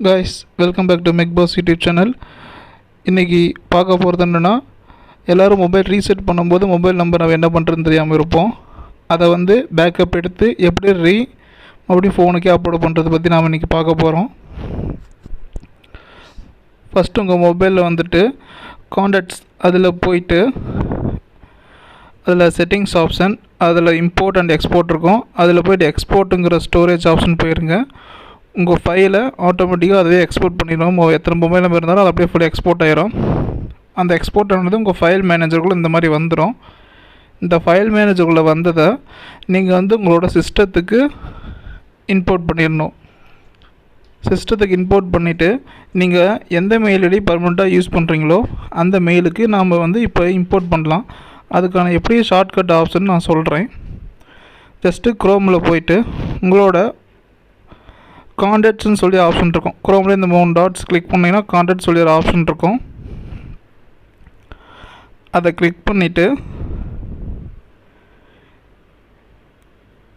Guys, welcome back to Mech Boss YouTube channel. இன்றைக்கி பார்க்க போகிறது என்னென்னா, எல்லோரும் மொபைல் ரீசெட் பண்ணும்போது மொபைல் நம்பர் நம்ம என்ன பண்ணுறதுன்னு தெரியாமல் இருப்போம். அதை பேக்கப் எடுத்து எப்படி மறுபடியும் ஃபோனுக்கே அப்லோட் பண்ணுறது பற்றி நாம் இன்றைக்கி பார்க்க போகிறோம். ஃபஸ்ட்டு உங்கள் மொபைலில் கான்டாக்ட்ஸ் அதில் போயிட்டு அதில் செட்டிங்ஸ் ஆப்ஷன், அதில் இம்போர்ட் அண்ட் எக்ஸ்போர்ட் இருக்கும். அதில் போய்ட்டு எக்ஸ்போர்ட்டுங்கிற ஸ்டோரேஜ் ஆப்ஷன் போயிருங்க. உங்கள் ஃபைலை ஆட்டோமேட்டிக்காக அதுவே எக்ஸ்போர்ட் பண்ணிடும். எத்தனை மொபைல் நம்பர் இருந்தாலும் அது அப்படியே ஃபுல்லாக எக்ஸ்போர்ட் ஆகிரும். அந்த எக்ஸ்போர்ட் ஆனது உங்கள் ஃபைல் மேனேஜருக்குள்ளே இந்த மாதிரி வந்துடும். இந்த ஃபைல் மேனேஜருக்குள்ளே வந்ததை நீங்கள் உங்களோட சிஸ்டத்துக்கு இம்போர்ட் பண்ணிடணும். சிஸ்டத்துக்கு இம்போர்ட் பண்ணிவிட்டு நீங்கள் எந்த மெயில் ஐடி பர்மனெண்ட்டாக யூஸ் பண்ணுறீங்களோ அந்த மெயிலுக்கு நாம் இப்போ இம்போர்ட் பண்ணலாம். அதுக்கான எப்படி ஷார்ட்கட் ஆப்ஷன் நான் சொல்கிறேன். ஜஸ்ட்டு க்ரோமில் போயிட்டு உங்களோட கான்டாக்ட்ஸ்னு சொல்லி ஆப்ஷன் இருக்கும். க்ரோமில் இந்த 3 டாட்ஸ் கிளிக் பண்ணிங்கன்னா கான்டாக்ட் சொல்லி ஒரு ஆப்ஷன் இருக்கும். அதை கிளிக் பண்ணிவிட்டு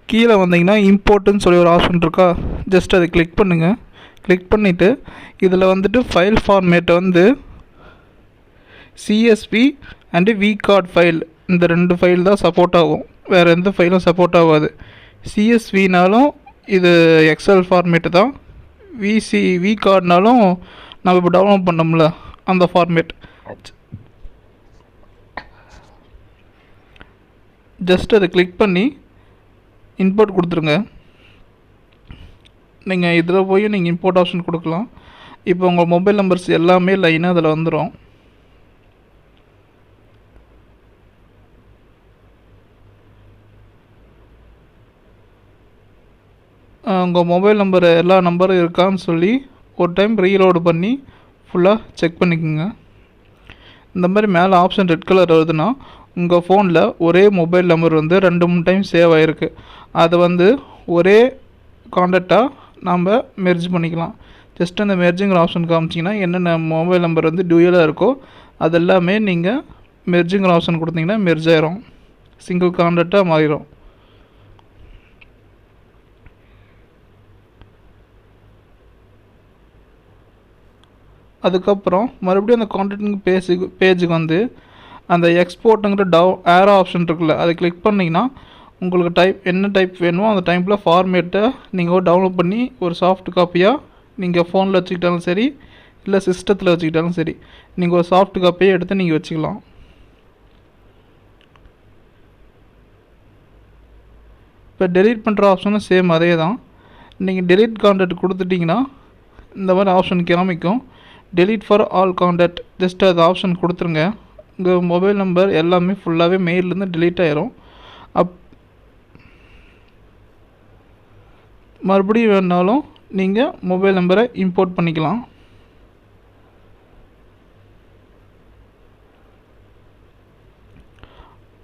கீழே வந்தீங்கன்னா இம்போர்ட்டுன்னு சொல்லி ஒரு ஆப்ஷன் இருக்கா, ஜஸ்ட் அதை கிளிக் பண்ணுங்கள். கிளிக் பண்ணிவிட்டு இதில் ஃபைல் ஃபார்மேட்டை சிஎஸ்வி அண்டு விகார்ட் ஃபைல், இந்த 2 ஃபைல் தான் சப்போர்ட் ஆகும். வேறு எந்த ஃபைலும் சப்போர்ட் ஆகாது. சிஎஸ்வினாலும் இது எக்ஸல் ஃபார்மேட்டு தான். விகார்ட்னாலும் நம்ம இப்போ டவுன்லோட் பண்ணோம்ல அந்த ஃபார்மேட். ஜஸ்ட் அதை கிளிக் பண்ணி இம்போர்ட் கொடுத்துருங்க. நீங்கள் இதில் போய் நீங்கள் இம்போர்ட் ஆப்ஷன் கொடுக்கலாம். இப்போ உங்கள் மொபைல் நம்பர்ஸ் எல்லாமே லைனாக அதில் வந்துடும். உங்கள் மொபைல் நம்பரு எல்லா நம்பரும் இருக்கான்னு சொல்லி ஒரு டைம் ரீலோடு பண்ணி ஃபுல்லாக செக் பண்ணிக்கோங்க. இந்த மாதிரி மேலே ஆப்ஷன் ரெட் கலர் வருதுன்னா உங்கள் ஃபோனில் ஒரே மொபைல் நம்பர் 2-3 டைம் சேவ் ஆகிருக்கு. அதை ஒரே கான்டாக்டாக நாம் மெர்ஜ் பண்ணிக்கலாம். ஜஸ்ட் அந்த மெர்ஜிங்கிற ஆப்ஷன் காமிச்சிங்கன்னா என்னென்ன மொபைல் நம்பர் டியூயலாக இருக்கோ அதெல்லாமே நீங்கள் மெர்ஜிங்கிற ஆப்ஷன் கொடுத்தீங்கன்னா மெர்ஜ் ஆயிரும், சிங்கிள் கான்டாக்டாக மாறிடும். அதுக்கப்புறம் மறுபடியும் அந்த கான்டாக்ட் பேஜுக்கு அந்த எக்ஸ்போர்ட்டுங்கிற ஏரோ ஆப்ஷன் இருக்குல்ல, அதை கிளிக் பண்ணிங்கன்னா உங்களுக்கு என்ன டைப் வேணுமோ அந்த டைப்பில் ஃபார்மேட்டை நீங்கள் டவுன்லோட் பண்ணி ஒரு சாஃப்ட் காப்பியாக நீங்கள் ஃபோனில் வச்சுக்கிட்டாலும் சரி, இல்லை சிஸ்டத்தில் வச்சுக்கிட்டாலும் சரி, நீங்கள் ஒரு சாஃப்ட் காப்பியை எடுத்து நீங்கள் வச்சுக்கலாம். இப்போ டெலீட் பண்ணுற ஆப்ஷனும் சேம் அதே தான். நீங்கள் டெலீட் கான்டாக்ட் கொடுத்துட்டிங்கன்னா இந்த மாதிரி ஆப்ஷன் காமிக்கும். Delete for all contact, just அது ஆப்ஷன் கொடுத்துருங்க. உங்கள் மொபைல் நம்பர் எல்லாமே ஃபுல்லாகவே மெயிலேருந்து டெலீட் ஆகிரும். மறுபடியும் வேணாலும் நீங்கள் மொபைல் நம்பரை இம்போர்ட் பண்ணிக்கலாம்.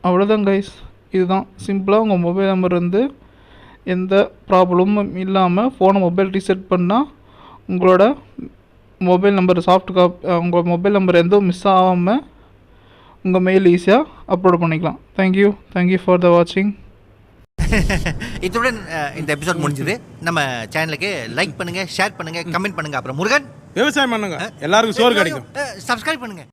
அவ்வளோதான் கைஸ், இதுதான் சிம்பிளாக உங்கள் மொபைல் நம்பர் எந்த ப்ராப்ளமும் இல்லாமல் ஃபோனை மொபைல் ரீசெட் பண்ணால் உங்களோட மொபைல் நம்பர் உங்கள் மொபைல் நம்பர் எதுவும் மிஸ் ஆகாமல் உங்கள் மெயில் ஈஸியாக அப்லோட் பண்ணிக்கலாம். தேங்க்யூ ஃபார் த வாட்சிங். இத்துடன் இந்த எபிசோட் முடிஞ்சது. நம்ம சேனலுக்கு லைக் பண்ணுங்க, ஷேர் பண்ணுங்க, கமெண்ட் பண்ணுங்க. அப்புறம் முருகன் விவசாயம் பண்ணுங்க, எல்லாருக்கும் சோறு கிடைக்கும். சப்ஸ்கிரைப் பண்ணுங்க.